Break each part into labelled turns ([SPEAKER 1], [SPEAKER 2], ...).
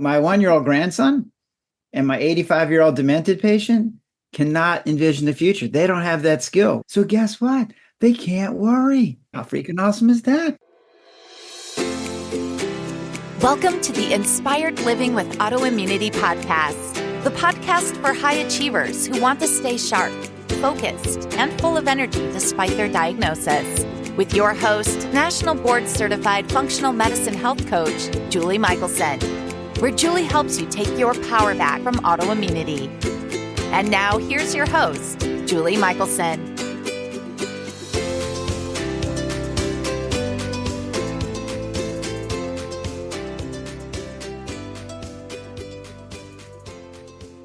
[SPEAKER 1] My 1-year-old grandson and my 85-year-old demented patient cannot envision the future. They don't have that skill. So guess what? They can't worry. How freaking awesome is that?
[SPEAKER 2] Welcome to the Inspired Living with Autoimmunity podcast, the podcast for high achievers who want to stay sharp, focused, and full of energy despite their diagnosis. With your host, National Board Certified Functional Medicine Health Coach, Julie Michelson, where Julie helps you take your power back from autoimmunity. And now here's your host, Julie Michelson.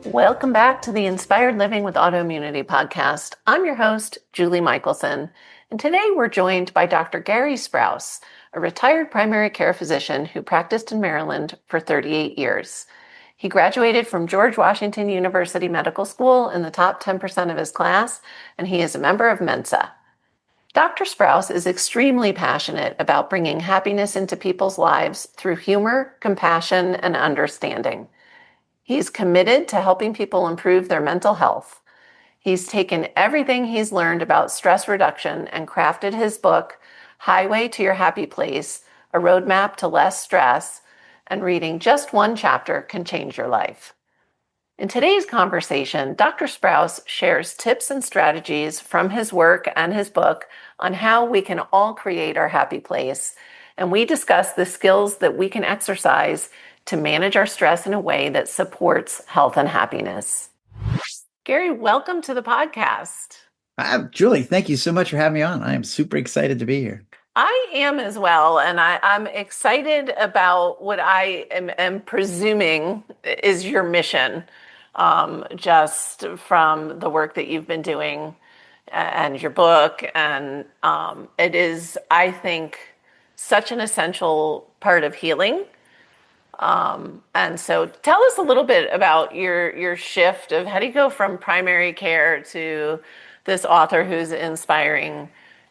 [SPEAKER 3] Welcome back to the Inspired Living with Autoimmunity podcast. I'm your host, Julie Michelson, and today we're joined by Dr. Gary Sprouse, a retired primary care physician who practiced in Maryland for 38 years. He graduated from George Washington University Medical School in the top 10% of his class, and he is a member of Mensa. Dr. Sprouse is extremely passionate about bringing happiness into people's lives through humor, compassion, and understanding. He's committed to helping people improve their mental health. He's taken everything he's learned about stress reduction and crafted his book, Highway to Your Happy Place, A Roadmap to Less Stress, and reading just one chapter can change your life. In today's conversation, Dr. Sprouse shares tips and strategies from his work and his book on how we can all create our happy place, and we discuss the skills that we can exercise to manage our stress in a way that supports health and happiness. Gary, welcome to the podcast.
[SPEAKER 1] Julie, thank you so much for having me on. I am super excited to be here.
[SPEAKER 3] I am as well, and I'm excited about what I am presuming is your mission, just from the work that you've been doing and your book. And it is, I think, such an essential part of healing. And so tell us a little bit about your shift of how do you go from primary care to this author who's inspiring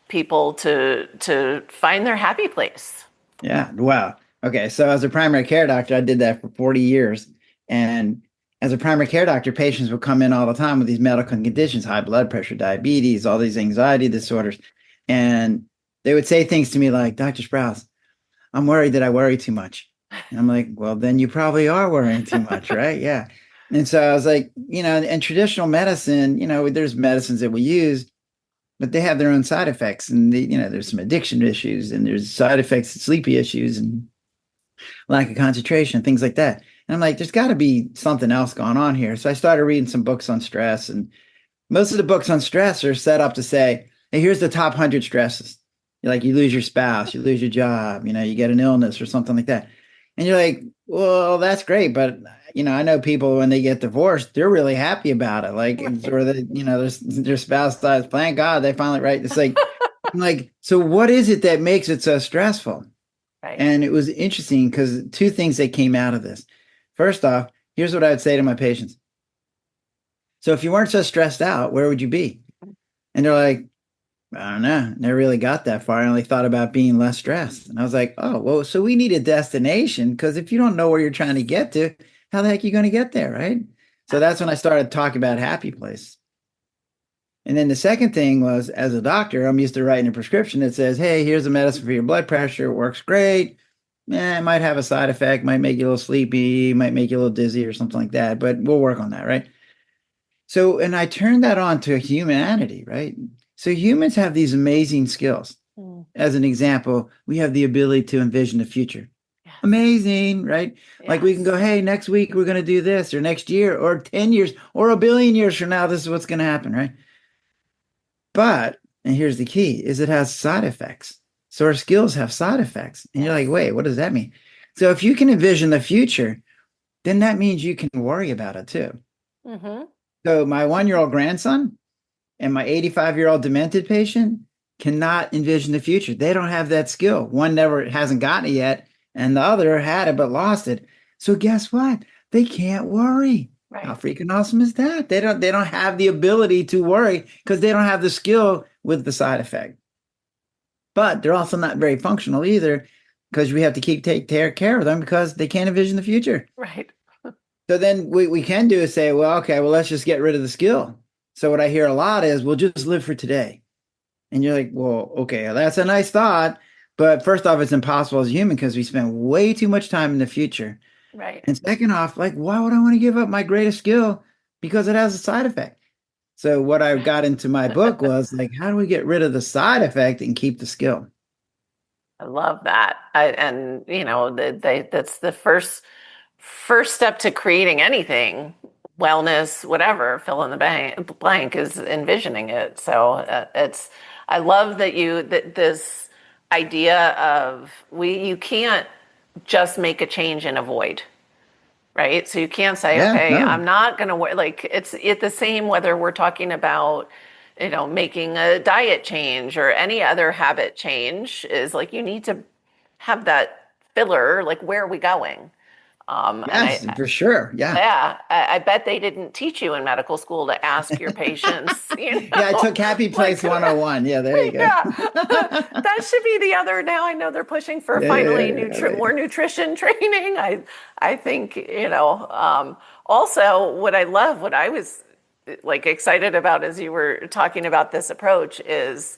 [SPEAKER 3] people to find their happy place.
[SPEAKER 1] Yeah. Wow. Okay. So as a primary care doctor, I did that for 40 years. And as a primary care doctor, patients would come in all the time with these medical conditions, high blood pressure, diabetes, all these anxiety disorders. And they would say things to me like, Dr. Sprouse, I'm worried that I worry too much. And I'm like, well, then you probably are worrying too much, right? Yeah. And so I was like, in traditional medicine, there's medicines that we use, but they have their own side effects. And, there's some addiction issues and there's side effects, sleepy issues and lack of concentration, things like that. And I'm like, there's got to be something else going on here. So I started reading some books on stress. And most of the books on stress are set up to say, hey, here's the top 100 stresses. Like you lose your spouse, you lose your job, you get an illness or something like that. And you're like, well, that's great. But, I know people when they get divorced, they're really happy about it. Like, or their spouse dies. Thank God they finally, right. It's like, I'm like, so what is it that makes it so stressful?
[SPEAKER 3] Right.
[SPEAKER 1] And it was interesting because two things that came out of this. First off, here's what I would say to my patients. So if you weren't so stressed out, where would you be? And they're like, I don't know. Never really got that far. I only thought about being less stressed. And I was like, oh, well, so we need a destination because if you don't know where you're trying to get to, how the heck are you going to get there, right? So that's when I started talking about happy place. And then the second thing was, as a doctor, I'm used to writing a prescription that says, hey, here's a medicine for your blood pressure. It works great. It might have a side effect, might make you a little sleepy, might make you a little dizzy or something like that, but we'll work on that, right? So, and I turned that on to humanity, right? So humans have these amazing skills. As an example, we have the ability to envision the future. Yes. Amazing, right? Yes. Like we can go, hey, next week we're going to do this, or next year, or 10 years, or a billion years from now, this is what's going to happen, right? But, and here's the key, is it has side effects. So our skills have side effects. And you're like, wait, what does that mean? So if you can envision the future, then that means you can worry about it too. Mm-hmm. So my 1-year-old grandson and my 85-year-old demented patient cannot envision the future. They don't have that skill. One never hasn't gotten it yet, and the other had it but lost it. So guess what? They can't worry. Right. How freaking awesome is that? They don't have the ability to worry because they don't have the skill with the side effect. But they're also not very functional either because we have to take care of them because they can't envision the future.
[SPEAKER 3] Right.
[SPEAKER 1] So then we can do is say, well, okay, well, let's just get rid of the skill. So what I hear a lot is, we'll just live for today. And you're like, well, okay, that's a nice thought. But first off, it's impossible as a human because we spend way too much time in the future.
[SPEAKER 3] Right.
[SPEAKER 1] And second off, like, why would I want to give up my greatest skill? Because it has a side effect. So what I got into my book was like, how do we get rid of the side effect and keep the skill?
[SPEAKER 3] I love that. And you know, that's the first step to creating anything, wellness, whatever, fill in the blank is envisioning it. So I love that this idea of you can't just make a change and avoid, right? So you can't say,
[SPEAKER 1] Yeah,
[SPEAKER 3] okay,
[SPEAKER 1] no.
[SPEAKER 3] I'm not going to like, it's the same whether we're talking about, you know, making a diet change or any other habit change, is like, you need to have that filler, like, where are we going? And
[SPEAKER 1] Yes, for sure. Yeah.
[SPEAKER 3] yeah, I bet they didn't teach you in medical school to ask your patients, you know,
[SPEAKER 1] Yeah, I took Happy Place
[SPEAKER 3] like,
[SPEAKER 1] 101. Yeah, there you go.
[SPEAKER 3] yeah, that should be the other. Now I know they're pushing for finally more nutrition training. I think, you know, also what I love, what I was like excited about as you were talking about this approach is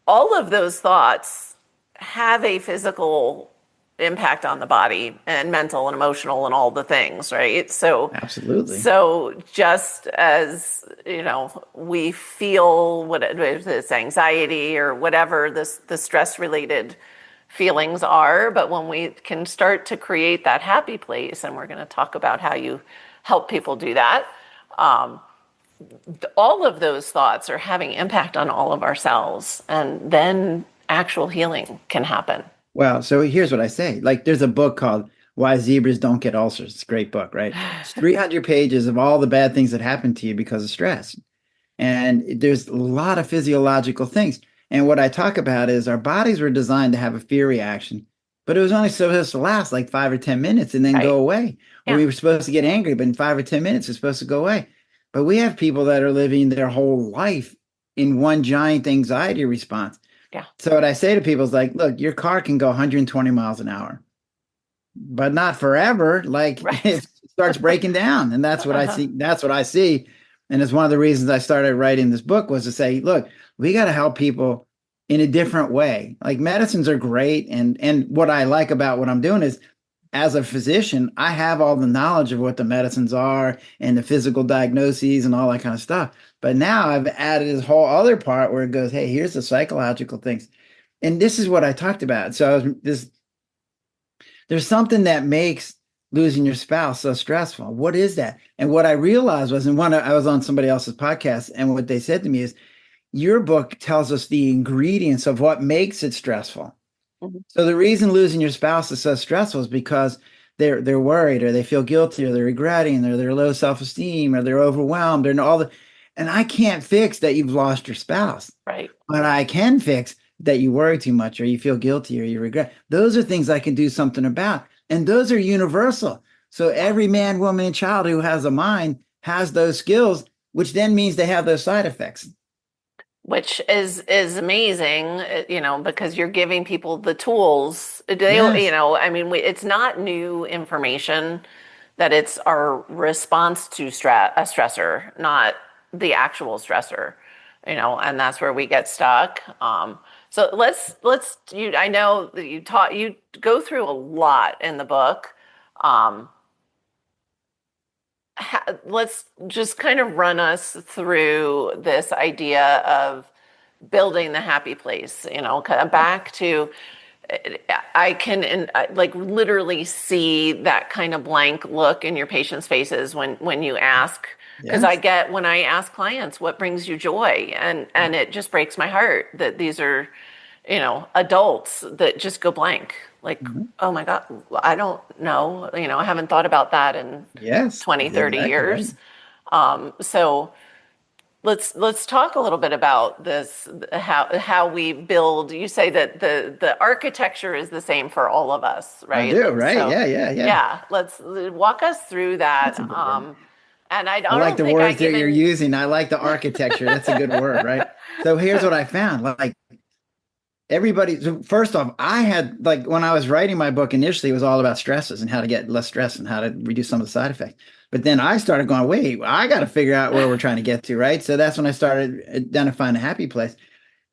[SPEAKER 3] all of those thoughts have a physical impact on the body and mental and emotional and all the things, right? So
[SPEAKER 1] absolutely.
[SPEAKER 3] So just as, you know, we feel this anxiety or whatever the stress related feelings are, but when we can start to create that happy place, and we're going to talk about how you help people do that, all of those thoughts are having impact on all of our cells, and then actual healing can happen.
[SPEAKER 1] Well, so here's what I say. Like, there's a book called Why Zebras Don't Get Ulcers. It's a great book, right? It's 300 pages of all the bad things that happen to you because of stress. And there's a lot of physiological things. And what I talk about is our bodies were designed to have a fear reaction, but it was only supposed to last like 5 or 10 minutes and then go away. Or we were supposed to get angry, but in 5 or 10 minutes, it's supposed to go away. But we have people that are living their whole life in one giant anxiety response.
[SPEAKER 3] Yeah.
[SPEAKER 1] So what I say to people is like, look, your car can go 120 miles an hour, but not forever. Like it starts breaking down. And that's what I see. That's what I see. And it's one of the reasons I started writing this book was to say, look, we got to help people in a different way. Like, medicines are great. And what I like about what I'm doing is, as a physician, I have all the knowledge of what the medicines are and the physical diagnoses and all that kind of stuff. But now I've added this whole other part where it goes, hey, here's the psychological things. And this is what I talked about. So there's something that makes losing your spouse so stressful. What is that? And what I realized was, I was on somebody else's podcast, and what they said to me is, your book tells us the ingredients of what makes it stressful. Mm-hmm. So the reason losing your spouse is so stressful is because they're worried, or they feel guilty, or they're regretting, or they're low self-esteem, or they're overwhelmed, and I can't fix that you've lost your spouse.
[SPEAKER 3] Right.
[SPEAKER 1] But I can fix that you worry too much, or you feel guilty, or you regret. Those are things I can do something about. And those are universal. So every man, woman, and child who has a mind has those skills, which then means they have those side effects.
[SPEAKER 3] Which is amazing, you know, because you're giving people the tools.
[SPEAKER 1] Yes.
[SPEAKER 3] You know, I mean, it's not new information, that it's our response to a stressor, not the actual stressor, you know, and that's where we get stuck. So I know that you go through a lot in the book. Let's just kind of run us through this idea of building the happy place, you know, back to, I can like literally see that kind of blank look in your patients' faces when you ask, because when I ask clients, what brings you joy? And it just breaks my heart that these are, you know, adults that just go blank. Like, oh my God, I don't know. You know, I haven't thought about that in 20, 30 years. Right. So let's talk a little bit about this, how we build. You say that the architecture is the same for all of us, right?
[SPEAKER 1] I do, right?
[SPEAKER 3] So,
[SPEAKER 1] yeah.
[SPEAKER 3] Let's walk us through that. And I
[SPEAKER 1] like the words that you're using. I like the architecture. That's a good word, right? So here's what I found. Like, everybody, so first off, I had like when I was writing my book initially, it was all about stresses and how to get less stress and how to reduce some of the side effects. But then I started going, wait, I got to figure out where we're trying to get to, right? So that's when I started identifying a happy place.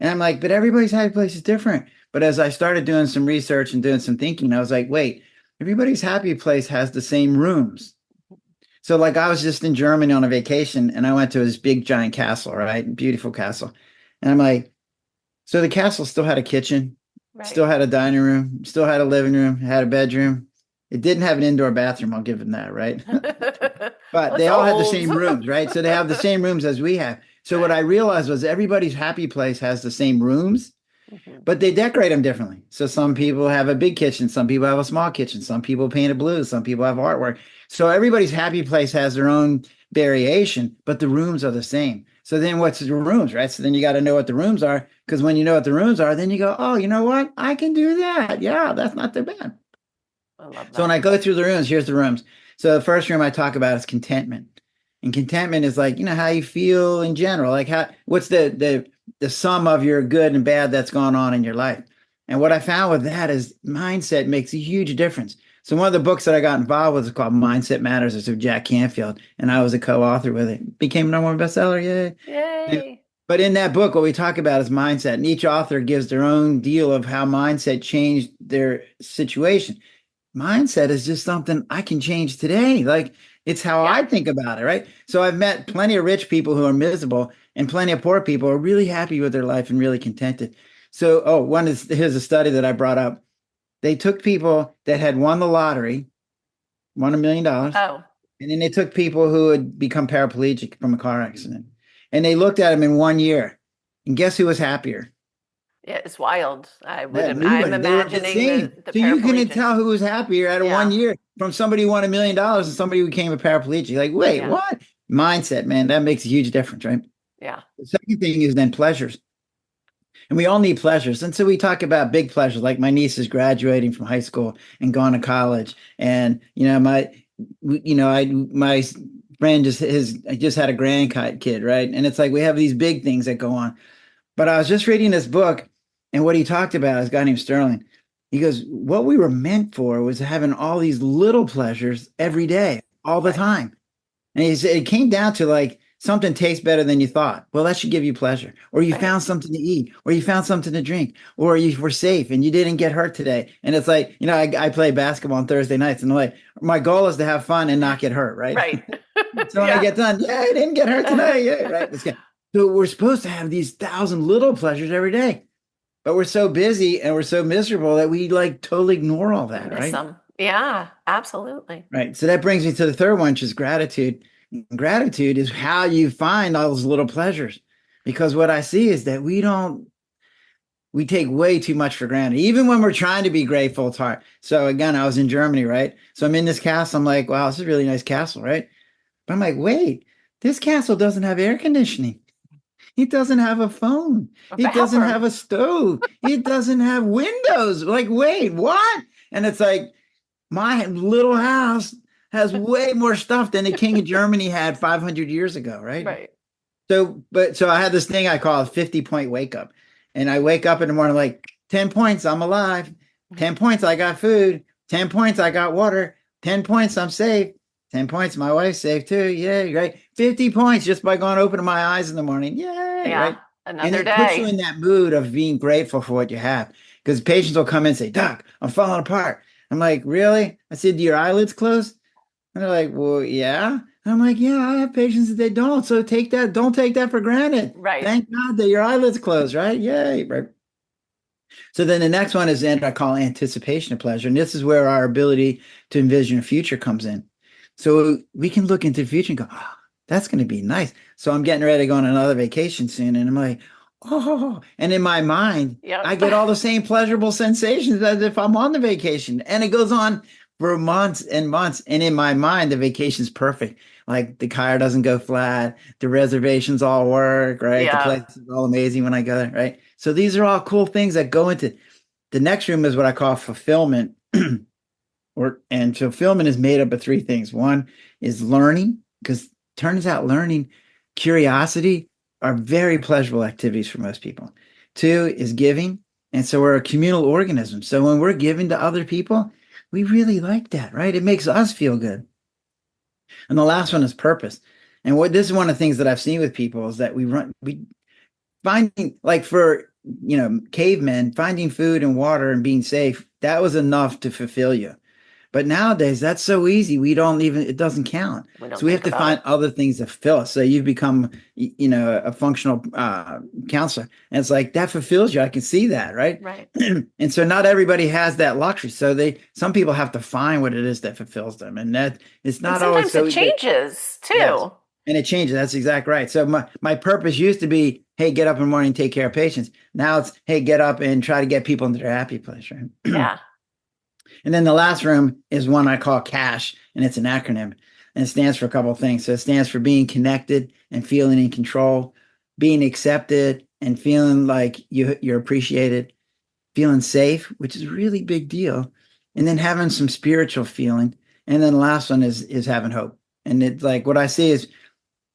[SPEAKER 1] And I'm like, but everybody's happy place is different. But as I started doing some research and doing some thinking, I was like, wait, everybody's happy place has the same rooms. So like I was just in Germany on a vacation and I went to this big giant castle, right? Beautiful castle. And I'm like, so the castle still had a kitchen, still had a dining room, still had a living room, had a bedroom. It didn't have an indoor bathroom, I'll give them that, right? But they all had the same rooms, right? So they have the same rooms as we have. So what I realized was everybody's happy place has the same rooms, but they decorate them differently. So some people have a big kitchen, some people have a small kitchen, some people paint it blue, some people have artwork. So everybody's happy place has their own variation, but the rooms are the same. So then what's the rooms, right? So then you got to know what the rooms are, because when you know what the rooms are, then you go, oh, you know what? I can do that. Yeah, that's not too bad.
[SPEAKER 3] I love that.
[SPEAKER 1] So when I go through the rooms, here's the rooms. So the first room I talk about is contentment. And contentment is like, how you feel in general, like what's the sum of your good and bad that's gone on in your life. And what I found with that is mindset makes a huge difference. So one of the books that I got involved with is called Mindset Matters. It's of Jack Canfield, and I was a co-author with it. Became a number one bestseller. Yay.
[SPEAKER 3] Yay.
[SPEAKER 1] But in that book, what we talk about is mindset, and each author gives their own deal of how mindset changed their situation. Mindset is just something I can change today. Like it's how I think about it, right? So I've met plenty of rich people who are miserable and plenty of poor people who are really happy with their life and really contented. So, here's a study that I brought up. They took people that had won the lottery, won $1 million.
[SPEAKER 3] Oh.
[SPEAKER 1] And then they took people who had become paraplegic from a car accident. And they looked at them in 1 year. And guess who was happier?
[SPEAKER 3] Yeah, it's wild. I'm
[SPEAKER 1] imagining
[SPEAKER 3] the
[SPEAKER 1] so you couldn't tell who was happier out of 1 year from somebody who won $1 million and somebody who became a paraplegic. Like, wait, what? Mindset, man, that makes a huge difference, right?
[SPEAKER 3] Yeah.
[SPEAKER 1] The second thing is then pleasures. And we all need pleasures. And so we talk about big pleasures, like my niece is graduating from high school and going to college. And, my friend just had a grandkid, right? And it's like we have these big things that go on. But I was just reading this book, and what he talked about is a guy named Sterling. He goes, what we were meant for was having all these little pleasures every day, all the time. And he said it came down to like something tastes better than you thought. Well, that should give you pleasure. Or you found something to eat, or you found something to drink, or you were safe and you didn't get hurt today. And it's like, I play basketball on Thursday nights, and like my goal is to have fun and not get hurt, right?
[SPEAKER 3] Right.
[SPEAKER 1] So when I get done, I didn't get hurt today. Yeah, right. So we're supposed to have these 1,000 little pleasures every day, but we're so busy and we're so miserable that we like totally ignore all that, right?
[SPEAKER 3] Yeah, absolutely.
[SPEAKER 1] Right. So that brings me to the third one, which is gratitude. Gratitude is how you find all those little pleasures, because what I see is that we take way too much for granted, even when we're trying to be grateful. It's hard. So again, I was in Germany, right? So I'm in this castle. I'm like, wow, this is a really nice castle, right? But I'm like, wait, this castle doesn't have air conditioning. It doesn't have a phone. It doesn't have a stove. It doesn't have windows. Like, wait, what? And it's like, my little house has way more stuff than the King of Germany had 500 years ago, right?
[SPEAKER 3] Right.
[SPEAKER 1] So I had this thing I call a 50-point wake up. And I wake up in the morning like 10 points, I'm alive. 10 points, I got food. 10 points, I got water. 10 points, I'm safe. 10 points, my wife's safe too. Yay, right? 50 points just by going opening my eyes in the morning. Yay, right?
[SPEAKER 3] Another day.
[SPEAKER 1] And it puts you in that mood of being grateful for what you have. Because patients will come in and say, Doc, I'm falling apart. I'm like, really? I said, do your eyelids close? And they're like, well, yeah. And I'm like, yeah, I have patients that they don't. So don't take that for granted.
[SPEAKER 3] Right.
[SPEAKER 1] Thank God that your eyelids close, right? Yay, right? So then the next one is I call anticipation of pleasure. And this is where our ability to envision a future comes in. So we can look into the future and go, oh, that's going to be nice. So I'm getting ready to go on another vacation soon. And I'm like, oh, and in my mind, I get all the same pleasurable sensations as if I'm on the vacation. And it goes on for months and months. And in my mind, the vacation's perfect. Like the car doesn't go flat. The reservations all work, right?
[SPEAKER 3] Yeah.
[SPEAKER 1] The place is all amazing when I go there, right? So these are all cool things that go into the next room is what I call fulfillment. And fulfillment is made up of three things. One is learning, because turns out learning, curiosity are very pleasurable activities for most people. Two is giving. And so we're a communal organism. So when we're giving to other people, we really like that, right? It makes us feel good. And the last one is purpose. And what this is one of the things that I've seen with people is that we finding, like, for, cavemen, finding food and water and being safe, that was enough to fulfill you. But nowadays, that's so easy. It doesn't count.
[SPEAKER 3] We don't
[SPEAKER 1] So we have
[SPEAKER 3] think
[SPEAKER 1] to
[SPEAKER 3] about
[SPEAKER 1] find
[SPEAKER 3] it.
[SPEAKER 1] other things to fill us. So you've become, a functional counselor. And it's like, that fulfills you. I can see that, right?
[SPEAKER 3] Right.
[SPEAKER 1] And so not everybody has that luxury. So some people have to find what it is that fulfills them. And that it's
[SPEAKER 3] And
[SPEAKER 1] not always
[SPEAKER 3] sometimes
[SPEAKER 1] so
[SPEAKER 3] it
[SPEAKER 1] easy.
[SPEAKER 3] changes
[SPEAKER 1] Yes.
[SPEAKER 3] too.
[SPEAKER 1] And it changes. That's exactly right. So my purpose used to be, hey, get up in the morning and take care of patients. Now it's, hey, get up and try to get people into their happy place, right?
[SPEAKER 3] Yeah.
[SPEAKER 1] And then the last room is one I call CASH, and it's an acronym, and it stands for a couple of things. So it stands for being connected and feeling in control, being accepted and feeling like you're appreciated, feeling safe, which is a really big deal, and then having some spiritual feeling. And then the last one is having hope. And it's like, what I see is,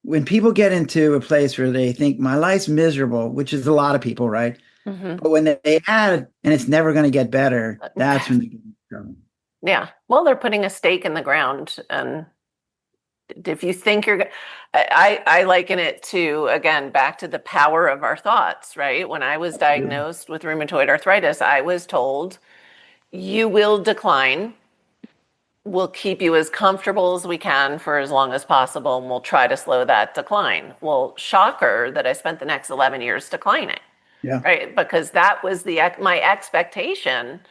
[SPEAKER 1] when people get into a place where they think my life's miserable, which is a lot of people, right?
[SPEAKER 3] Mm-hmm.
[SPEAKER 1] But when they add, and it's never going to get better, that's when they get in trouble.
[SPEAKER 3] Yeah. Well, they're putting a stake in the ground. And if you think I liken it to, again, back to the power of our thoughts, right? When I was diagnosed with rheumatoid arthritis, I was told, you will decline. We'll keep you as comfortable as we can for as long as possible, and we'll try to slow that decline. Well, shocker that I spent the next 11 years declining,
[SPEAKER 1] Yeah.
[SPEAKER 3] right? Because that was my expectation.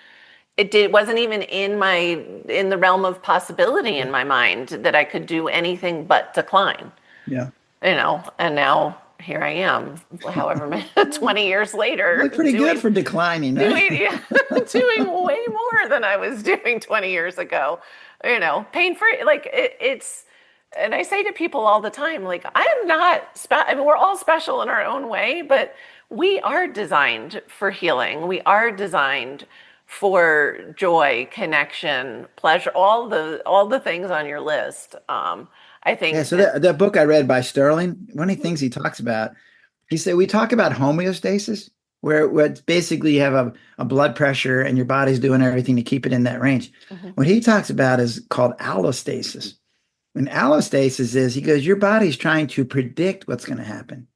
[SPEAKER 3] Wasn't even in the realm of possibility in my mind that I could do anything but decline.
[SPEAKER 1] Yeah.
[SPEAKER 3] And now here I am, however many 20 years later,
[SPEAKER 1] You look pretty good for declining, right?
[SPEAKER 3] doing way more than I was doing 20 years ago. Pain free, like it's. And I say to people all the time, like, I am not I mean, we're all special in our own way, but we are designed for healing. We are designed for joy, connection, pleasure, all the things on your list. I think
[SPEAKER 1] Yeah. So that book I read by Sterling, one of the things he talks about, he said, we talk about homeostasis, where it's basically you have a blood pressure and your body's doing everything to keep it in that range.
[SPEAKER 3] Mhm.
[SPEAKER 1] What he talks about is called allostasis. And allostasis is, he goes, your body's trying to predict what's going to happen.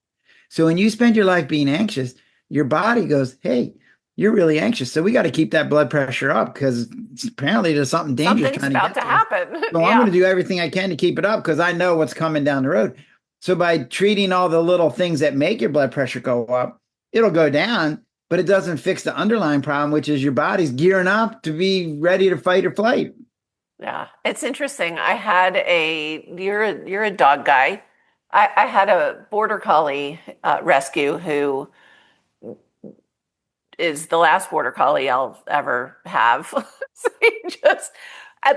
[SPEAKER 1] So when you spend your life being anxious, your body goes, hey, you're really anxious. So we got to keep that blood pressure up because apparently there's something dangerous
[SPEAKER 3] something's
[SPEAKER 1] trying to
[SPEAKER 3] about
[SPEAKER 1] get
[SPEAKER 3] to
[SPEAKER 1] to us.
[SPEAKER 3] happen.
[SPEAKER 1] So I'm going to do everything I can to keep it up because I know what's coming down the road. So by treating all the little things that make your blood pressure go up, it'll go down, but it doesn't fix the underlying problem, which is your body's gearing up to be ready to fight or flight.
[SPEAKER 3] Yeah, it's interesting. You're a dog guy. I had a border collie rescue who is the last border collie I'll ever have. So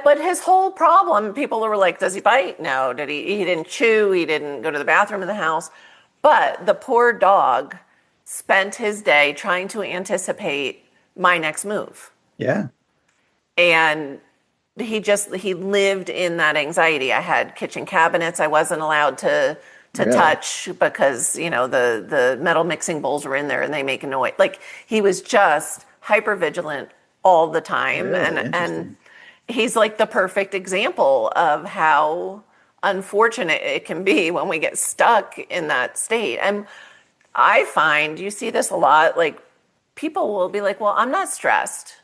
[SPEAKER 3] but his whole problem, people were like, does he bite? No. He didn't chew. He didn't go to the bathroom in the house. But the poor dog spent his day trying to anticipate my next move.
[SPEAKER 1] Yeah.
[SPEAKER 3] And he lived in that anxiety. I had kitchen cabinets I wasn't allowed to
[SPEAKER 1] Really?
[SPEAKER 3] touch because the metal mixing bowls were in there and they make a noise. Like, he was just hyper vigilant all the time.
[SPEAKER 1] Really
[SPEAKER 3] and
[SPEAKER 1] interesting.
[SPEAKER 3] he's like the perfect example of how unfortunate it can be when we get stuck in that state. And I find you see this a lot, like, people will be like, well, I'm not stressed.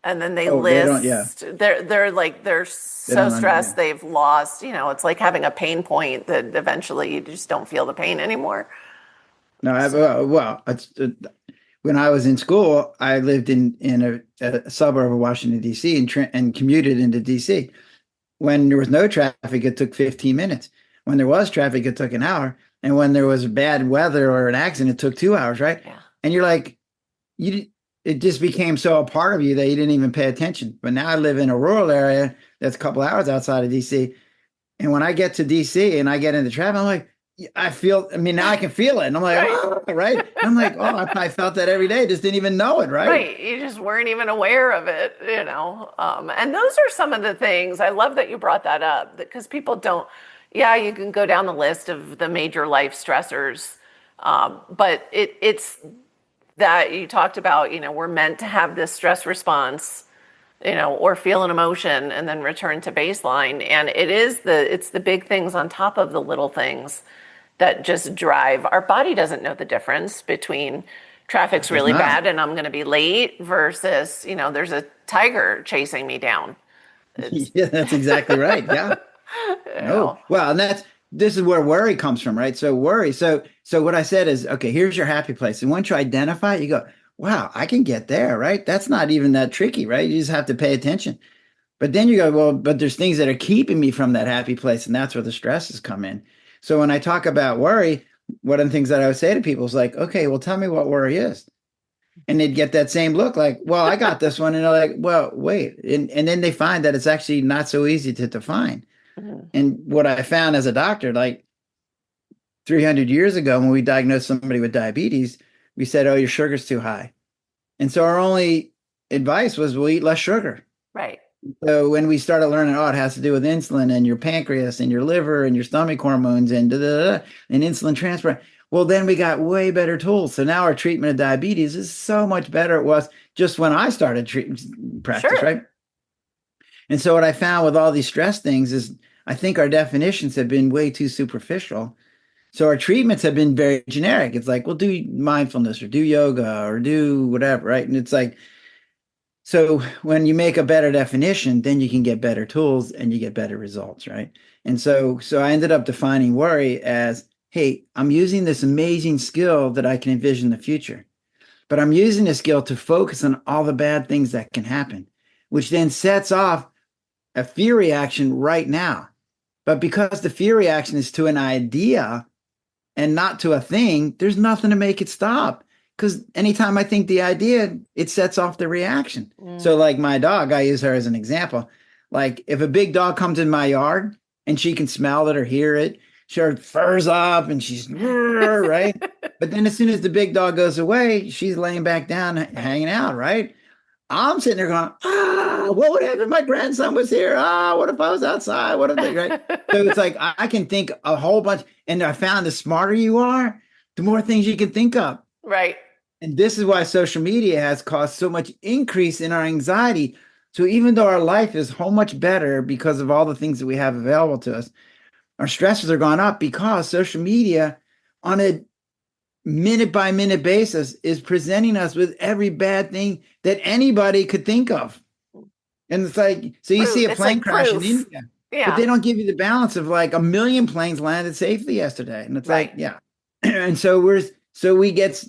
[SPEAKER 3] And then they
[SPEAKER 1] They don't, yeah.
[SPEAKER 3] list, they're so stressed, they've lost, it's like having a pain point that eventually you just don't feel the pain anymore.
[SPEAKER 1] No, when I was in school, I lived in a suburb of Washington, D.C. and commuted into D.C. When there was no traffic, it took 15 minutes. When there was traffic, it took an hour. And when there was bad weather or an accident, it took 2 hours, right?
[SPEAKER 3] Yeah.
[SPEAKER 1] And you're like, it just became so a part of you that you didn't even pay attention. But now I live in a rural area that's a couple hours outside of DC. And when I get to DC and I get into traffic, I'm like, now I can feel it. And I'm like,
[SPEAKER 3] Right.
[SPEAKER 1] oh, right. I'm like, I felt that every day. Just didn't even know it. Right.
[SPEAKER 3] Right. You just weren't even aware of it, and those are some of the things. I love that you brought that up, because people don't, you can go down the list of the major life stressors. But it's that you talked about, we're meant to have this stress response, or feel an emotion and then return to baseline. And it's the big things on top of the little things that just drive. Our body doesn't know the difference between traffic's
[SPEAKER 1] Does
[SPEAKER 3] really
[SPEAKER 1] not.
[SPEAKER 3] bad and I'm going to be late versus, there's a tiger chasing me down. It's,
[SPEAKER 1] Yeah, that's exactly right. Yeah.
[SPEAKER 3] you
[SPEAKER 1] No.
[SPEAKER 3] know,
[SPEAKER 1] Well, and this is where worry comes from, right? So worry. So what I said is, okay, here's your happy place. And once you identify it, you go, wow, I can get there, right? That's not even that tricky, right? You just have to pay attention. But then you go, well, but there's things that are keeping me from that happy place, and that's where the stresses come in. So when I talk about worry, one of the things that I would say to people is like, okay, well, tell me what worry is. And they'd get that same look like, well, I got this one. And they're like, well, wait. And then they find that it's actually not so easy to define.
[SPEAKER 3] mhm.
[SPEAKER 1] And what I found as a doctor, like 300 years ago, when we diagnosed somebody with diabetes, we said, oh, your sugar's too high. And so our only advice was, we'll eat less sugar.
[SPEAKER 3] Right.
[SPEAKER 1] So when we started learning, oh, it has to do with insulin and your pancreas and your liver and your stomach hormones and and insulin transport. Well, then we got way better tools. So now our treatment of diabetes is so much better it was just when I started practice,
[SPEAKER 3] Sure.
[SPEAKER 1] right? And so what I found with all these stress things is I think our definitions have been way too superficial. So our treatments have been very generic. It's like, well, do mindfulness or do yoga or do whatever, right? And it's like, so when you make a better definition, then you can get better tools and you get better results, right? And so I ended up defining worry as, hey, I'm using this amazing skill that I can envision the future, but I'm using the skill to focus on all the bad things that can happen, which then sets off a fear reaction right now. But because the fear reaction is to an idea and not to a thing, there's nothing to make it stop. Because anytime I think the idea, it sets off the reaction. So, like my dog, I use her as an example. Like if a big dog comes in my yard and she can smell it or hear it, she furs up and she's right. But then as soon as the big dog goes away, she's laying back down, hanging out, right? I'm sitting there going, what would happen if my grandson was here? What if I was outside? What if they, right? So it's like I can think a whole bunch. And I found the smarter you are, the more things you can think of.
[SPEAKER 3] Right.
[SPEAKER 1] And this is why social media has caused so much increase in our anxiety. So even though our life is so much better because of all the things that we have available to us, our stresses are gone up because social media on a minute by minute basis is presenting us with every bad thing that anybody could think of. And it's like, so you see a
[SPEAKER 3] It's
[SPEAKER 1] plane
[SPEAKER 3] like
[SPEAKER 1] crash in
[SPEAKER 3] proof.
[SPEAKER 1] India, but
[SPEAKER 3] Yeah.
[SPEAKER 1] they don't give you the balance of like 1 million planes landed safely yesterday. And it's like,
[SPEAKER 3] Right.
[SPEAKER 1] yeah. And so we get,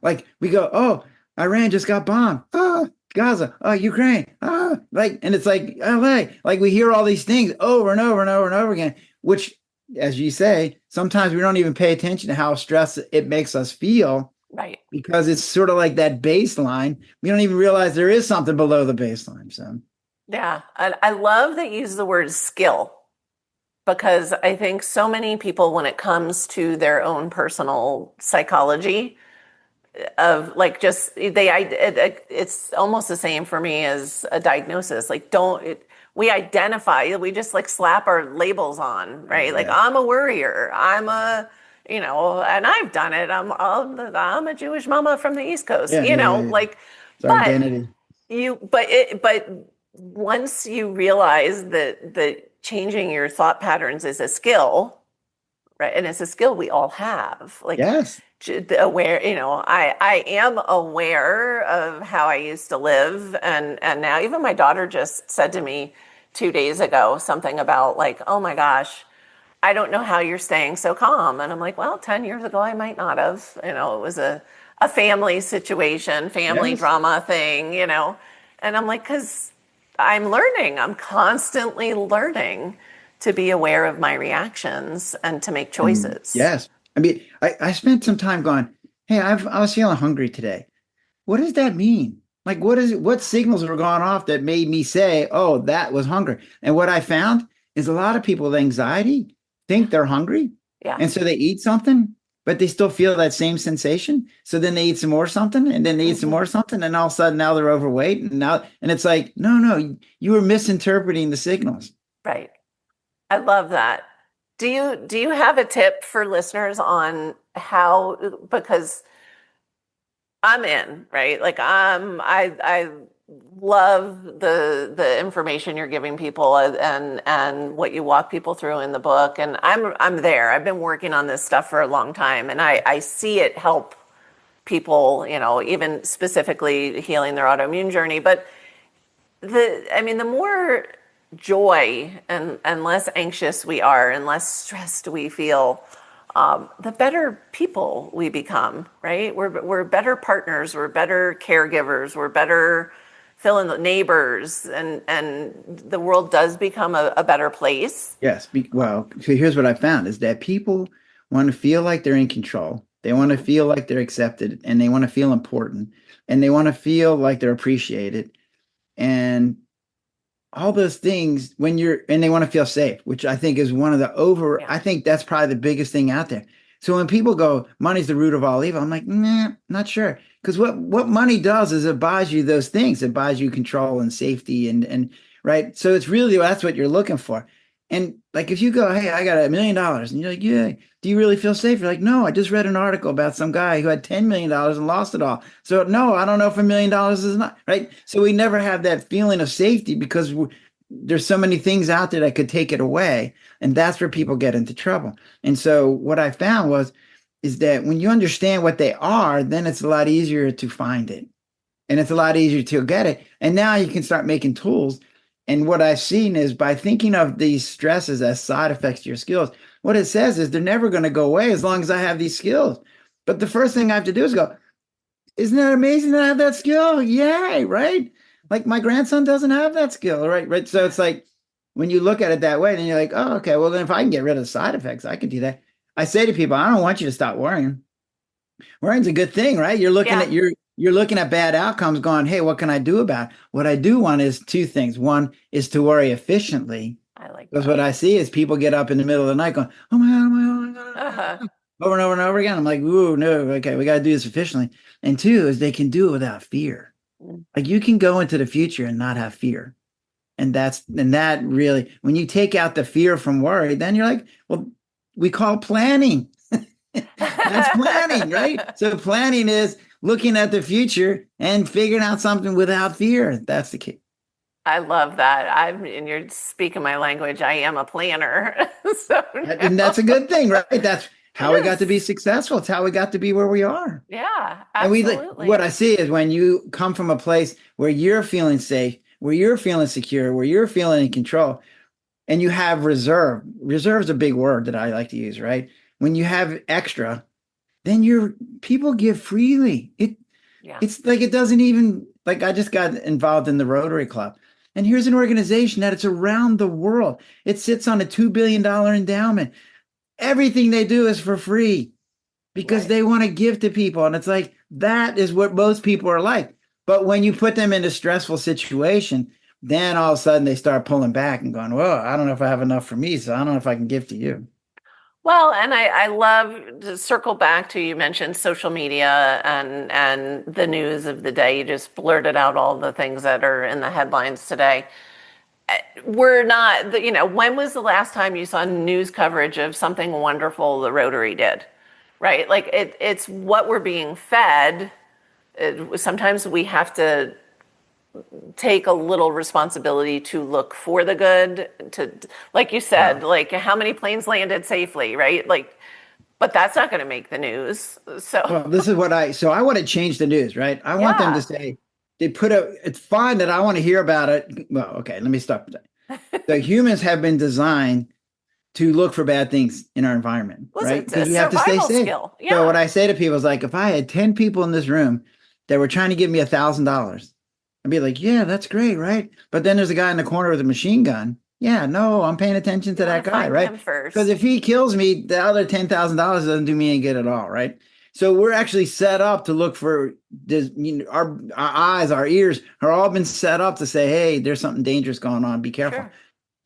[SPEAKER 1] like we go, oh, Iran just got bombed. Oh, Gaza. Oh, Ukraine. Oh, like, and it's like LA. Like we hear all these things over and over and over and over again, which, as you say, sometimes we don't even pay attention to how stressed it makes us feel
[SPEAKER 3] Right.
[SPEAKER 1] because it's sort of like that baseline. We don't even realize there is something below the baseline. So,
[SPEAKER 3] Yeah. I love that you use the word skill because I think so many people, when it comes to their own personal psychology, of like just it's almost the same for me as a diagnosis. Like we identify, we just like slap our labels on, right? Like
[SPEAKER 1] yeah.
[SPEAKER 3] I'm a worrier, I'm a, and I've done it. I'm a Jewish mama from the East Coast,
[SPEAKER 1] Yeah.
[SPEAKER 3] like,
[SPEAKER 1] It's our
[SPEAKER 3] but
[SPEAKER 1] identity.
[SPEAKER 3] but once you realize that changing your thought patterns is a skill, right? And it's a skill we all have. Like
[SPEAKER 1] Yes.
[SPEAKER 3] aware, I am aware of how I used to live. And now even my daughter just said to me 2 days ago something about like, oh my gosh, I don't know how you're staying so calm. And I'm like, well, 10 years ago, I might not have, it was a family situation, family
[SPEAKER 1] Yes.
[SPEAKER 3] drama thing, and I'm like, because I'm constantly learning to be aware of my reactions and to make choices.
[SPEAKER 1] Yes. I mean, I spent some time going, hey, I was feeling hungry today. What does that mean? Like, what signals were going off that made me say, oh, that was hunger? And what I found is a lot of people with anxiety think they're hungry.
[SPEAKER 3] Yeah.
[SPEAKER 1] And so they eat something, but they still feel that same sensation. So then they eat some more something and then they eat some more something. And all of a sudden now they're overweight. And it's like, no, you were misinterpreting the signals.
[SPEAKER 3] Right. I love that. Do you have a tip for listeners on how, because I'm in, right? Like I love the information you're giving people and what you walk people through in the book. And I'm there. I've been working on this stuff for a long time, and I see it help people, even specifically healing their autoimmune journey. But the more joy and less anxious we are and less stressed we feel, the better people we become, right? We're better partners, we're better caregivers, we're better fill in the neighbors, and the world does become a better place.
[SPEAKER 1] Yes. Well, so here's what I found is that people want to feel like they're in control. They want to feel like they're accepted, and they want to feel important, and they want to feel like they're appreciated. And all those things and they want to feel safe, which I think is one of I think that's probably the biggest thing out there. So when people go, money's the root of all evil, I'm like, nah, not sure. Because what money does is it buys you those things. It buys you control and safety and right. So it's really, that's what you're looking for. And like, if you go, hey, I got $1 million, and you're like, yeah, do you really feel safe? You're like, no, I just read an article about some guy who had $10 million and lost it all. So no, I don't know if $1 million is not right. So we never have that feeling of safety because there's so many things out there that could take it away. And that's where people get into trouble. And so what I found is that when you understand what they are, then it's a lot easier to find it. And it's a lot easier to get it. And now you can start making tools. And what I've seen is by thinking of these stresses as side effects to your skills, what it says is they're never going to go away as long as I have these skills. But the first thing I have to do is go, isn't that amazing that I have that skill? Yay, right? Like my grandson doesn't have that skill, right? Right. So it's like when you look at it that way, then you're like, oh, okay, well, then if I can get rid of the side effects, I can do that. I say to people, I don't want you to stop worrying. Worrying's a good thing, right? You're looking at you're looking at bad outcomes going, hey, what can I do about it? What I do want is two things. One is to worry efficiently.
[SPEAKER 3] I like
[SPEAKER 1] Because
[SPEAKER 3] that.
[SPEAKER 1] what I see is people get up in the middle of the night going, oh my God, oh my God, oh my God. Over and over and over again. I'm like, ooh, no, okay, we got to do this efficiently. And two is they can do it without fear. Like you can go into the future and not have fear. And that really, when you take out the fear from worry, then you're like, well, we call planning. That's planning, right? So planning is looking at the future and figuring out something without fear. That's the key.
[SPEAKER 3] I love that. And you're speaking my language. I am a planner.
[SPEAKER 1] And that's a good thing, right? That's how we got to be successful. It's how we got to be where we are.
[SPEAKER 3] Yeah, absolutely.
[SPEAKER 1] And what I see is when you come from a place where you're feeling safe, where you're feeling secure, where you're feeling in control, and you have reserve. Reserve is a big word that I like to use, right? When you have extra, then people give freely. It's like it doesn't even, like I just got involved in the Rotary Club. And here's an organization that it's around the world. It sits on a $2 billion endowment. Everything they do is for free because they want to give to people. And it's like, that is what most people are like. But when you put them in a stressful situation, then all of a sudden they start pulling back and going, well, I don't know if I have enough for me, so I don't know if I can give to you.
[SPEAKER 3] Well, and I love to circle back to, you mentioned social media and the news of the day. You just blurted out all the things that are in the headlines today. We're not, when was the last time you saw news coverage of something wonderful the Rotary did, right? Like it's what we're being fed. Sometimes we have to take a little responsibility to look for the good, to, like you said, like how many planes landed safely, right? Like, but that's not going to make the news. So
[SPEAKER 1] well, this is what I want to change the news, right? I want them to say, it's fine that I want to hear about it. Well, okay, let me stop. The humans have been designed to look for bad things in our environment, right? Because we have to stay safe.
[SPEAKER 3] Yeah.
[SPEAKER 1] So what I say to people is like, if I had 10 people in this room that were trying to give me $1,000, I'd be like, yeah, that's great, right? But then there's a guy in the corner with a machine gun. Yeah, no, I'm paying attention to that guy, right? Because if he kills me, the other $10,000 doesn't do me any good at all, right? So we're actually set up to look for this, our eyes, our ears are all been set up to say, hey, there's something dangerous going on. Be careful. Sure.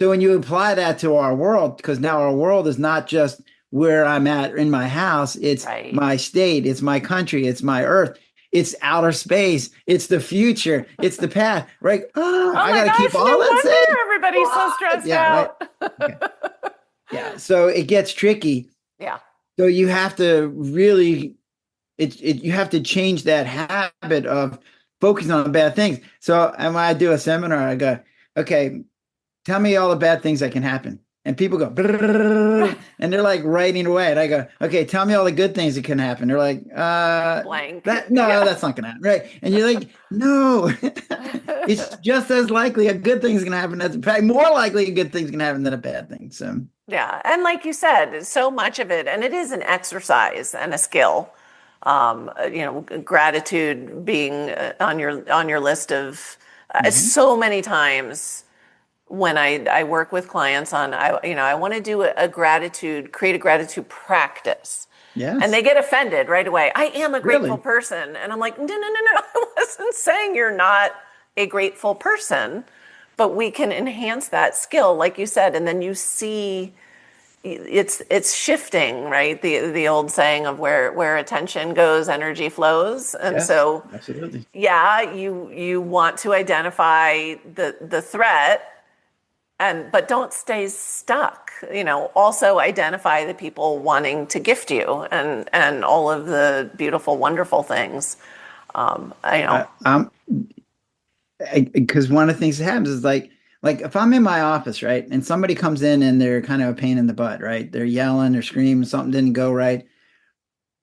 [SPEAKER 1] So when you apply that to our world, because now our world is not just where I'm at in my house, it's my state, it's my country, it's my earth. It's outer space. It's the future. It's the past. Right? Oh, I got to keep all that safe.
[SPEAKER 3] Everybody's so stressed out.
[SPEAKER 1] Right. Okay. Yeah. So it gets tricky.
[SPEAKER 3] Yeah.
[SPEAKER 1] So you have to really you have to change that habit of focusing on bad things. So and when I do a seminar, I go, okay, tell me all the bad things that can happen. And people go, and they're like writing away. And I go, okay, tell me all the good things that can happen. They're like,
[SPEAKER 3] Blank.
[SPEAKER 1] no, that's not going to happen. Right. And you're like, no, it's just as likely a good thing's going to happen. That's in fact more likely a good thing's going to happen than a bad thing. So,
[SPEAKER 3] yeah. And like you said, so much of it, and it is an exercise and a skill. Gratitude being on your list of so many times when I work with clients on, I want to do create a gratitude practice.
[SPEAKER 1] yes.
[SPEAKER 3] And they get offended right away. I am a grateful
[SPEAKER 1] Really?
[SPEAKER 3] person. And I'm like, no. I wasn't saying you're not a grateful person, but we can enhance that skill, like you said. And then you see it's shifting, right? The old saying of where attention goes, energy flows. And
[SPEAKER 1] Yes,
[SPEAKER 3] so,
[SPEAKER 1] absolutely.
[SPEAKER 3] yeah, you want to identify the threat, but don't stay stuck. Also identify the people wanting to gift you and all of the beautiful, wonderful things.
[SPEAKER 1] Because one of the things that happens is like if I'm in my office, right, and somebody comes in and they're kind of a pain in the butt, right? They're yelling, they're screaming, something didn't go right.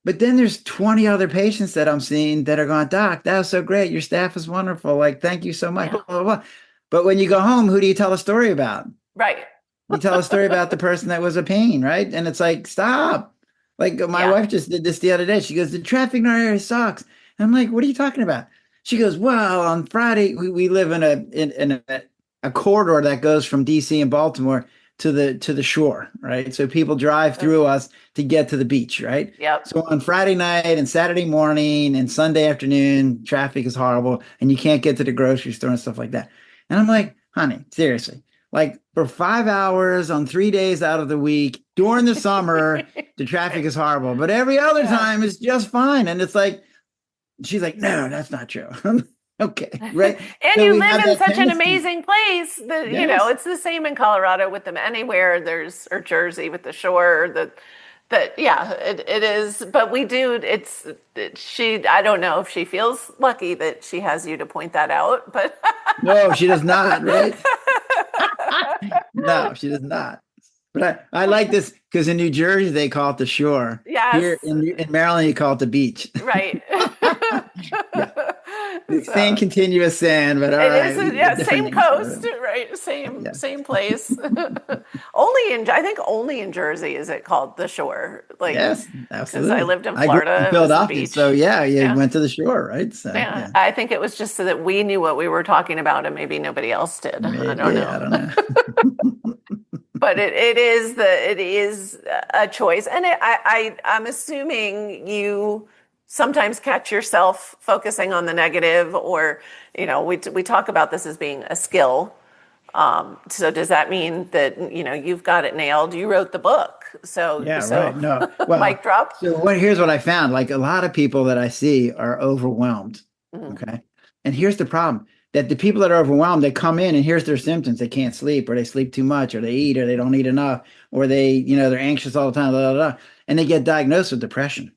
[SPEAKER 1] But then there's 20 other patients that I'm seeing that are going, Doc, that was so great. Your staff is wonderful. Like, thank you so much.
[SPEAKER 3] Yeah.
[SPEAKER 1] Blah, blah, blah. But when you go home, who do you tell a story about?
[SPEAKER 3] Right.
[SPEAKER 1] You tell a story about the person that was a pain, right? And it's like, stop. Like my wife just did this the other day. She goes, the traffic in our area sucks. And I'm like, what are you talking about? She goes, well, on Friday, we live in a corridor that goes from DC and Baltimore to the shore, right? So people drive through us to get to the beach, right?
[SPEAKER 3] Yep.
[SPEAKER 1] So on Friday night and Saturday morning and Sunday afternoon, traffic is horrible and you can't get to the grocery store and stuff like that. And I'm like, honey, seriously, like for 5 hours on 3 days out of the week during the summer, the traffic is horrible, but every other time it's just fine. And it's like, she's like, no, that's not true. Okay, right.
[SPEAKER 3] And
[SPEAKER 1] So
[SPEAKER 3] you
[SPEAKER 1] we
[SPEAKER 3] live
[SPEAKER 1] have
[SPEAKER 3] in
[SPEAKER 1] that
[SPEAKER 3] such an
[SPEAKER 1] tendency.
[SPEAKER 3] amazing place that,
[SPEAKER 1] Yes.
[SPEAKER 3] it's the same in Colorado with them anywhere or Jersey with the shore yeah, it is. But we do, I don't know if she feels lucky that she has you to point that out, but
[SPEAKER 1] No, she does not, right? No, she does not. But I like this because in New Jersey, they call it the shore.
[SPEAKER 3] Yes.
[SPEAKER 1] Here in Maryland, you call it the beach.
[SPEAKER 3] right.
[SPEAKER 1] Yeah. Same continuous sand, but all
[SPEAKER 3] It
[SPEAKER 1] right.
[SPEAKER 3] is,
[SPEAKER 1] different
[SPEAKER 3] same
[SPEAKER 1] names.
[SPEAKER 3] coast, right? Same place. I think only in Jersey is it called the shore. Like,
[SPEAKER 1] Yes,
[SPEAKER 3] because
[SPEAKER 1] absolutely.
[SPEAKER 3] I lived in
[SPEAKER 1] I grew up
[SPEAKER 3] Florida,
[SPEAKER 1] in
[SPEAKER 3] it was the
[SPEAKER 1] Philadelphia,
[SPEAKER 3] beach.
[SPEAKER 1] so yeah, you
[SPEAKER 3] Yeah.
[SPEAKER 1] went to the shore, right? So
[SPEAKER 3] Yeah, I think it was just so that we knew what we were talking about, and maybe nobody else did. I don't
[SPEAKER 1] maybe,
[SPEAKER 3] know.
[SPEAKER 1] I don't know.
[SPEAKER 3] But it is a choice, and I'm assuming you sometimes catch yourself focusing on the negative, or we talk about this as being a skill. So does that mean that you've got it nailed? You wrote the book, so
[SPEAKER 1] Right. No, well,
[SPEAKER 3] mic drop.
[SPEAKER 1] so here's what I found. Like a lot of people that I see are overwhelmed.
[SPEAKER 3] Mhm.
[SPEAKER 1] Okay, and here's the problem: that the people that are overwhelmed, they come in and here's their symptoms. They can't sleep, or they sleep too much, or they eat, or they don't eat enough, or they're anxious all the time, blah, blah, blah, and they get diagnosed with depression.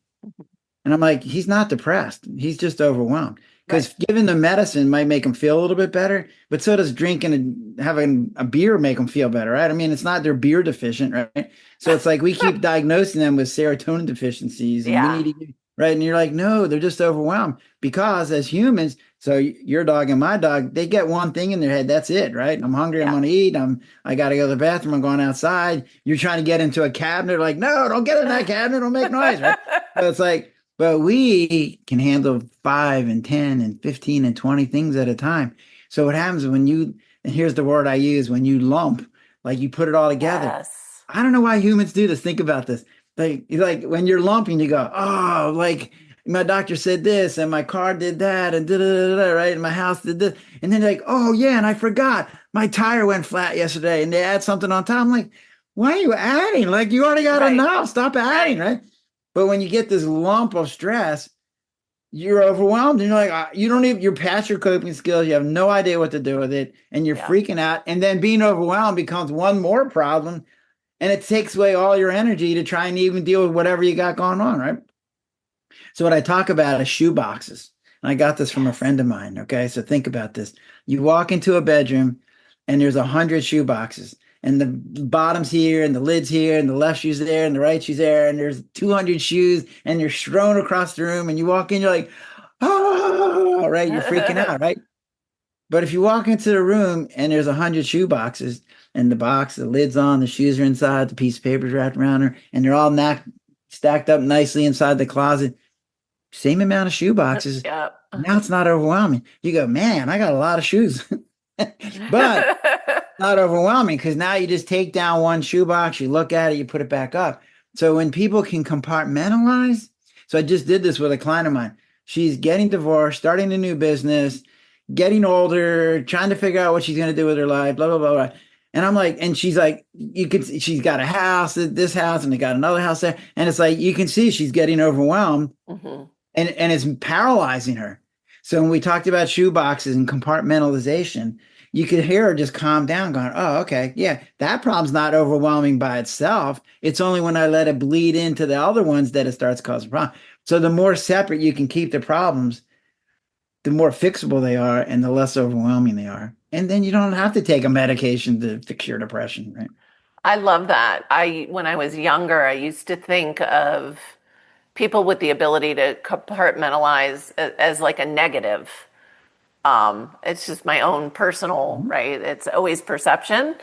[SPEAKER 1] And I'm like, he's not depressed. He's just overwhelmed. Because giving the medicine might make him feel a little bit better, but so does drinking and having a beer make them feel better, right? I mean, it's not they're beer deficient, right? So it's like we keep diagnosing them with serotonin deficiencies, and we need to, right? And you're like, no, they're just overwhelmed because as humans, so your dog and my dog, they get one thing in their head. That's it, right? I'm hungry. I'm going to eat. I got to go to the bathroom. I'm going outside. You're trying to get into a cabinet. Like, no, don't get in that cabinet. Don't make noise, right? So it's like, but we can handle 5 and 10 and 15 and 20 things at a time. So what happens and here's the word I use, when you lump, like you put it all together.
[SPEAKER 3] Yes.
[SPEAKER 1] I don't know why humans do this. Think about this. Like when you're lumping, you go, oh, like my doctor said this and my car did that and right? And my house did this. And then like, oh yeah, and I forgot my tire went flat yesterday and they add something on top. I'm like, why are you adding? Like you already got enough. Stop adding, right? But when you get this lump of stress, you're overwhelmed and you're like, you're past your coping skills. You have no idea what to do with it. And you're freaking out. And then being overwhelmed becomes one more problem. And it takes away all your energy to try and even deal with whatever you got going on, right? So what I talk about is shoe boxes. And I got this from a friend of mine. Okay. So think about this. You walk into a bedroom and there's 100 shoe boxes. And the bottom's here and the lid's here and the left shoe's there and the right shoe's there. And there's 200 shoes and they're strewn across the room. And you walk in, you're like, oh, right. You're freaking out, right? But if you walk into the room and there's 100 shoe boxes and the box, the lid's on, the shoes are inside, the piece of paper's wrapped around her, and they're all stacked up nicely inside the closet, same amount of shoe boxes.
[SPEAKER 3] Yeah.
[SPEAKER 1] Now it's not overwhelming. You go, man, I got a lot of shoes. But not overwhelming because now you just take down one shoebox, you look at it, you put it back up. So when people can compartmentalize, so I just did this with a client of mine. She's getting divorced, starting a new business, getting older, trying to figure out what she's going to do with her life, blah, blah, blah, blah. And I'm like, and she's like, she's got a house, this house, and they got another house there. And it's like, you can see she's getting overwhelmed and it's paralyzing her. So when we talked about shoe boxes and compartmentalization, you could hear her just calm down going, oh, okay. Yeah, that problem's not overwhelming by itself. It's only when I let it bleed into the other ones that it starts causing problems. So the more separate you can keep the problems, the more fixable they are and the less overwhelming they are. And then you don't have to take a medication to cure depression, right?
[SPEAKER 3] I love that. When I was younger, I used to think of people with the ability to compartmentalize as like a negative. It's just my own personal, right? It's always perception,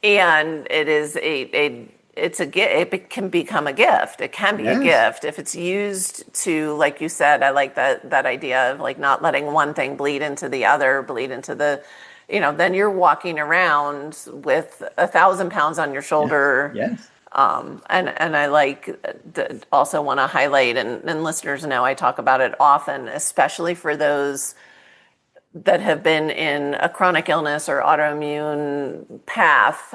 [SPEAKER 3] and it is it's a gift. It can become a gift. It can be a gift if it's used to, like you said. I like that idea of like not letting one thing bleed into the other, bleed into the, then you're walking around with 1,000 pounds on your shoulder.
[SPEAKER 1] Yes.
[SPEAKER 3] And I also want to highlight, and listeners know I talk about it often, especially for those that have been in a chronic illness or autoimmune path,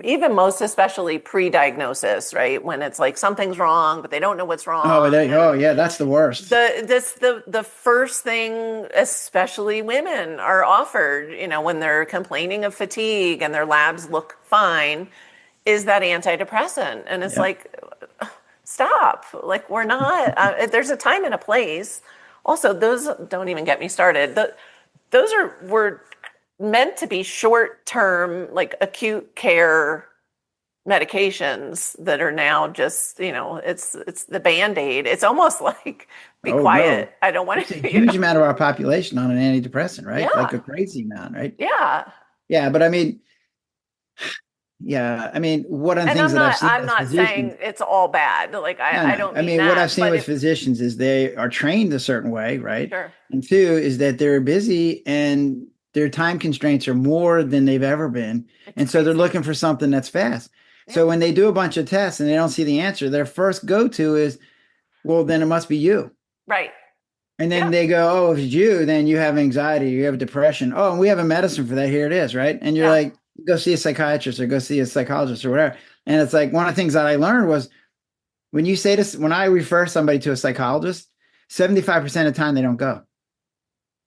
[SPEAKER 3] even most especially pre-diagnosis, right? When it's like something's wrong, but they don't know what's wrong.
[SPEAKER 1] Oh yeah, that's the worst.
[SPEAKER 3] The first thing, especially women, are offered, when they're complaining of fatigue and their labs look fine, is that antidepressant. And it's like, stop. Like, we're not, there's a time and a place. Also, those don't even get me started. Those were meant to be short-term, like acute care medications that are now just, it's the Band-Aid. It's almost like, be quiet. No. I don't want to.
[SPEAKER 1] It's a huge amount of our population on an antidepressant, right?
[SPEAKER 3] Yeah.
[SPEAKER 1] Like a crazy amount, right?
[SPEAKER 3] Yeah.
[SPEAKER 1] Yeah, but I mean, one of the things that I've seen.
[SPEAKER 3] I'm not saying it's all bad. Like I don't. I mean,
[SPEAKER 1] what I've seen with physicians is they are trained a certain way, right?
[SPEAKER 3] Sure.
[SPEAKER 1] And two is that they're busy and their time constraints are more than they've ever been, and so they're looking for something that's fast. Yeah. So when they do a bunch of tests and they don't see the answer, their first go-to is, well, then it must be you,
[SPEAKER 3] right?
[SPEAKER 1] And then they go, oh, if it's you, then you have anxiety, you have depression. Oh, and we have a medicine for that. Here it is, right? And you're like, go see a psychiatrist or go see a psychologist or whatever. And it's like, one of the things that I learned was when I refer somebody to a psychologist, 75% of the time they don't go.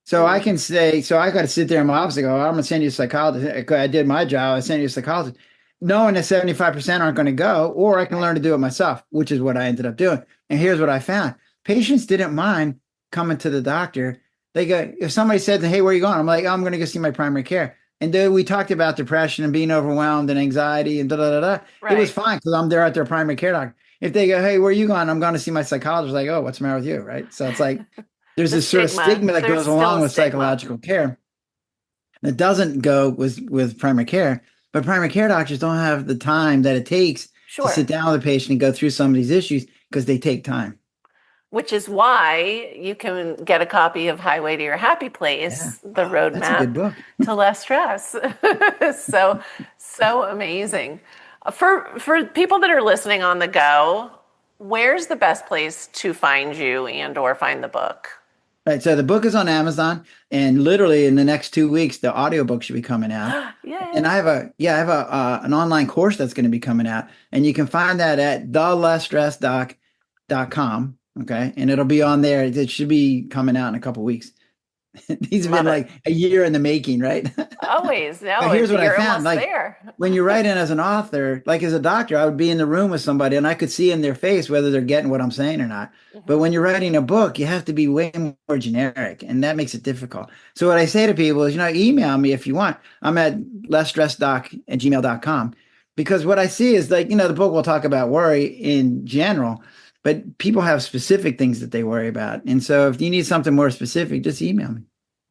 [SPEAKER 1] So I can say, I got to sit there in my office and go, I'm going to send you a psychologist. I did my job. I sent you a psychologist. Knowing that 75% aren't going to go, or I can learn to do it myself, which is what I ended up doing. And here's what I found. Patients didn't mind coming to the doctor. They go, if somebody said, hey, where are you going? I'm like, I'm going to go see my primary care. And then we talked about depression and being overwhelmed and anxiety and Right. It was fine because I'm there at their primary care doctor. If they go, hey, where are you going? I'm going to see my psychologist. Like, oh, what's the matter with you? Right. So it's like, there's this sort of stigma that goes along with psychological care that doesn't go with primary care. But primary care doctors don't have the time that it takes to sit down with a patient and go through some of these issues because they take time.
[SPEAKER 3] Which is why you can get a copy of Highway to Your Happy Place, the roadmap to less stress. So amazing. For people that are listening on the go, where's the best place to find you and or find the book?
[SPEAKER 1] Right. So the book is on Amazon, and literally in the next 2 weeks, the audiobook should be coming out.
[SPEAKER 3] Yeah.
[SPEAKER 1] And I have an online course that's going to be coming out, and you can find that at thelessstressdoc.com. Okay. And it'll be on there. It should be coming out in a couple of weeks. These have
[SPEAKER 3] Love
[SPEAKER 1] been
[SPEAKER 3] it.
[SPEAKER 1] like a year in the making, right?
[SPEAKER 3] Always. No,
[SPEAKER 1] But here's what I
[SPEAKER 3] you're
[SPEAKER 1] found,
[SPEAKER 3] almost
[SPEAKER 1] like
[SPEAKER 3] there.
[SPEAKER 1] when you write in as an author, like as a doctor, I would be in the room with somebody and I could see in their face whether they're getting what I'm saying or not. But when you're writing a book, you have to be way more generic, and that makes it difficult. So what I say to people is, email me if you want. I'm at lessstresseddoc@gmail.com, because what I see is, like, the book will talk about worry in general, but people have specific things that they worry about. And so if you need something more specific, just email me.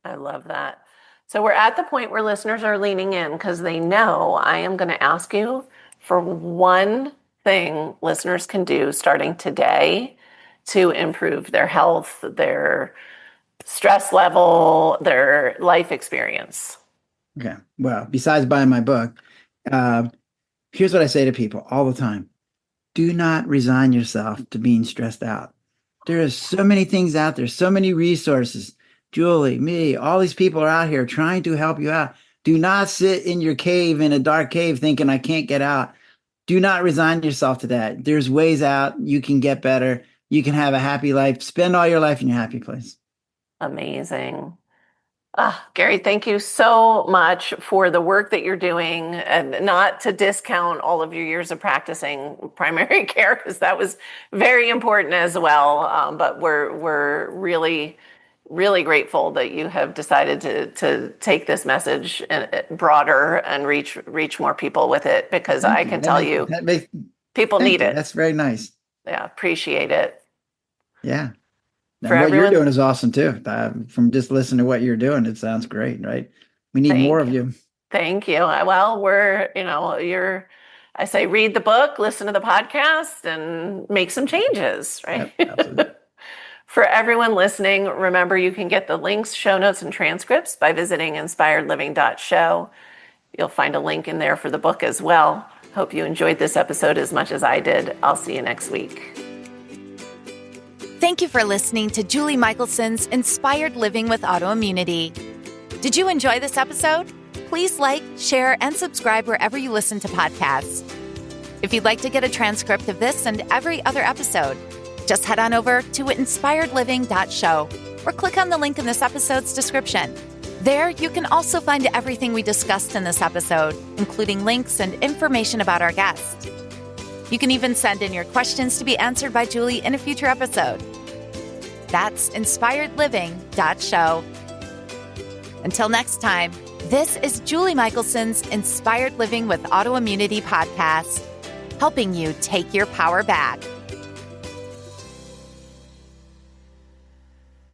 [SPEAKER 3] I love that. So we're at the point where listeners are leaning in because they know I am going to ask you for one thing listeners can do starting today to improve their health, their stress level, their life experience.
[SPEAKER 1] Okay. Well, besides buying my book, here's what I say to people all the time. Do not resign yourself to being stressed out. There are so many things out there, so many resources. Julie, me, all these people are out here trying to help you out. Do not sit in your cave, in a dark cave, thinking I can't get out. Do not resign yourself to that. There's ways out. You can get better. You can have a happy life. Spend all your life in your happy place.
[SPEAKER 3] Amazing. Gary, thank you so much for the work that you're doing, and not to discount all of your years of practicing primary care, because that was very important as well. But we're really, really grateful that you have decided to take this message broader and reach more people with it, because I can tell you people need it.
[SPEAKER 1] That's very nice.
[SPEAKER 3] Yeah, appreciate it.
[SPEAKER 1] Yeah. And what you're doing is awesome too. From just listening to what you're doing, it sounds great, right? We need more of you.
[SPEAKER 3] Thank you. Well, I say read the book, listen to the podcast, and make some changes, right?
[SPEAKER 1] Yep, absolutely.
[SPEAKER 3] For everyone listening, remember you can get the links, show notes, and transcripts by visiting inspiredliving.show. You'll find a link in there for the book as well. Hope you enjoyed this episode as much as I did. I'll see you next week.
[SPEAKER 2] Thank you for listening to Julie Michelson's Inspired Living with Autoimmunity. Did you enjoy this episode? Please like, share, and subscribe wherever you listen to podcasts. If you'd like to get a transcript of this and every other episode, just head on over to inspiredliving.show or click on the link in this episode's description. There, you can also find everything we discussed in this episode, including links and information about our guest. You can even send in your questions to be answered by Julie in a future episode. That's inspiredliving.show. Until next time, this is Julie Michelson's Inspired Living with Autoimmunity podcast, helping you take your power back.